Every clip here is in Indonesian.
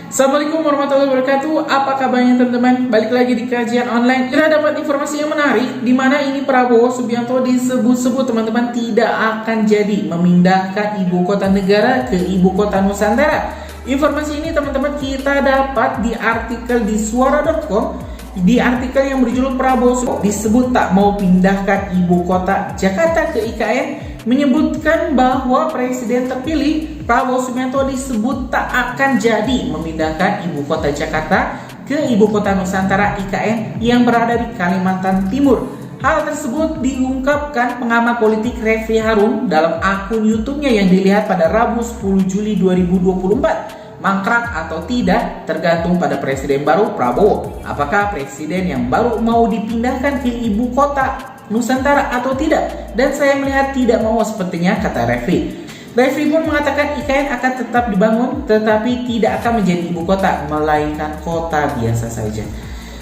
Assalamualaikum warahmatullahi wabarakatuh. Apa kabarnya teman-teman? Balik lagi di kajian online. Kita dapat informasi yang menarik di mana ini Prabowo Subianto disebut-sebut teman-teman tidak akan jadi memindahkan ibu kota negara ke ibu kota Nusantara. Informasi ini teman-teman kita dapat di artikel di suara.com. Di artikel yang berjudul Prabowo disebut tak mau pindahkan ibu kota Jakarta ke IKN, menyebutkan bahwa Presiden terpilih Prabowo Subianto disebut tak akan jadi memindahkan ibu kota Jakarta ke ibu kota Nusantara IKN yang berada di Kalimantan Timur. Hal tersebut diungkapkan pengamat politik Refli Harun dalam akun YouTube-nya yang dilihat pada Rabu 10 Juli 2024. Mangkrak atau tidak tergantung pada presiden baru Prabowo. Apakah presiden yang baru mau dipindahkan ke ibu kota Nusantara atau tidak? Dan saya melihat tidak mau sepertinya, kata Refli. Refli pun mengatakan IKN akan tetap dibangun tetapi tidak akan menjadi ibu kota, melainkan kota biasa saja.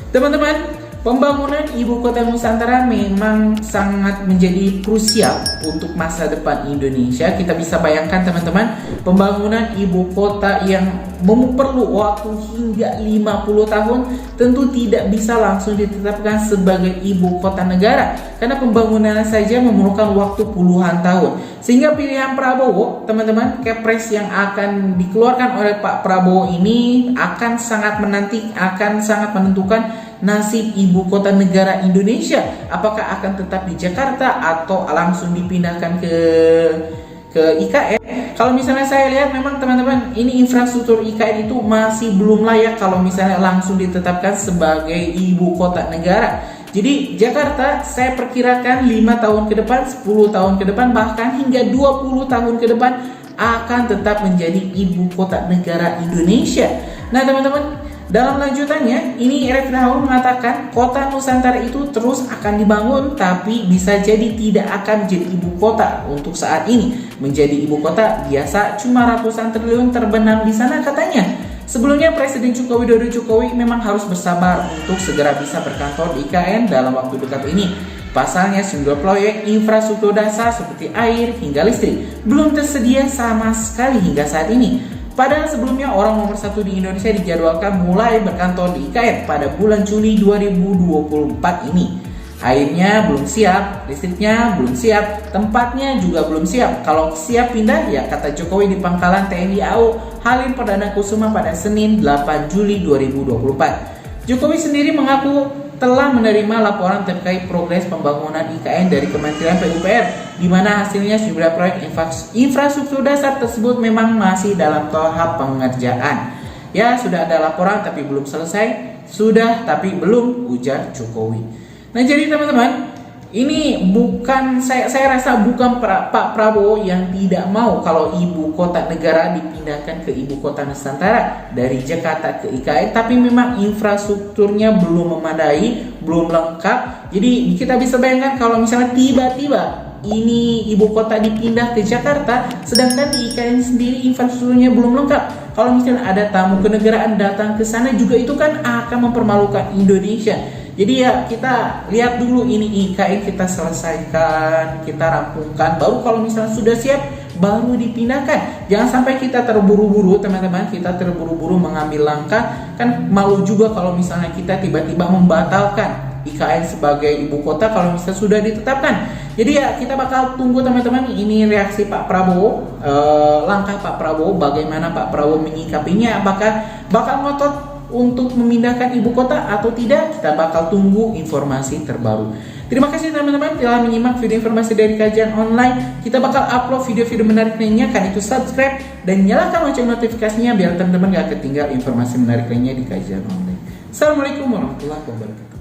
Teman-teman, pembangunan ibu kota Nusantara memang sangat menjadi krusial untuk masa depan Indonesia. Kita bisa bayangkan teman-teman, pembangunan ibu kota yang perlu waktu hingga 50 tahun tentu tidak bisa langsung ditetapkan sebagai ibu kota negara, karena pembangunan saja memerlukan waktu puluhan tahun. Sehingga pilihan Prabowo, teman-teman, kepres yang akan dikeluarkan oleh Pak Prabowo ini akan sangat menentukan nasib ibu kota negara Indonesia. Apakah akan tetap di Jakarta atau langsung dipindahkan ke IKN? Kalau misalnya saya lihat memang teman-teman, ini infrastruktur IKN itu masih belum layak kalau misalnya langsung ditetapkan sebagai ibu kota negara. Jadi Jakarta saya perkirakan 5 tahun ke depan, 10 tahun ke depan, bahkan hingga 20 tahun ke depan akan tetap menjadi ibu kota negara Indonesia. Nah teman-teman, dalam lanjutannya, ini Refli Harun mengatakan kota Nusantara itu terus akan dibangun, tapi bisa jadi tidak akan menjadi ibu kota untuk saat ini. Menjadi ibu kota biasa cuma ratusan triliun terbenam di sana katanya. Sebelumnya Presiden Joko Widodo memang harus bersabar untuk segera bisa berkantor di IKN dalam waktu dekat ini. Pasalnya sejumlah proyek infrastruktur dasar seperti air hingga listrik belum tersedia sama sekali hingga saat ini. Padahal sebelumnya orang nomor 1 di Indonesia dijadwalkan mulai berkantor di IKN pada bulan Juli 2024 ini. Airnya belum siap, listriknya belum siap, tempatnya juga belum siap. Kalau siap pindah ya kata Jokowi di pangkalan TNI AU Halim Perdana Kusuma pada Senin 8 Juli 2024. Jokowi sendiri mengaku telah menerima laporan terkait progres pembangunan IKN dari Kementerian PUPR, di mana hasilnya sejumlah proyek infrastruktur dasar tersebut memang masih dalam tahap pengerjaan. Ya, sudah ada laporan tapi belum selesai, sudah tapi belum, ujar Jokowi. Nah, jadi teman-teman, ini bukan saya rasa bukan Pak Prabowo yang tidak mau kalau ibu kota negara dipindahkan ke ibu kota Nusantara dari Jakarta ke IKN, tapi memang infrastrukturnya belum memadai, belum lengkap. Jadi kita bisa bayangkan kalau misalnya tiba-tiba ini ibu kota dipindah ke Jakarta, sedangkan di IKN sendiri infrastrukturnya belum lengkap. Kalau misalnya ada tamu kenegaraan datang ke sana juga itu kan akan mempermalukan Indonesia. Jadi ya kita lihat dulu ini IKN kita selesaikan, kita rampungkan, baru kalau misalnya sudah siap baru dipindahkan. Jangan sampai kita terburu-buru teman-teman, kita terburu-buru mengambil langkah, kan malu juga kalau misalnya kita tiba-tiba membatalkan IKN sebagai ibu kota kalau misalnya sudah ditetapkan. Jadi ya kita bakal tunggu teman-teman, ini reaksi Pak Prabowo, langkah Pak Prabowo, bagaimana Pak Prabowo menyikapinya, apakah bakal ngotot untuk memindahkan ibu kota atau tidak. Kita bakal tunggu informasi terbaru. Terima kasih teman-teman telah menyimak video informasi dari kajian online. Kita bakal upload video-video menarik lainnya, kan itu subscribe dan nyalakan lonceng notifikasinya biar teman-teman gak ketinggal informasi menarik lainnya di kajian online. Assalamualaikum warahmatullahi wabarakatuh.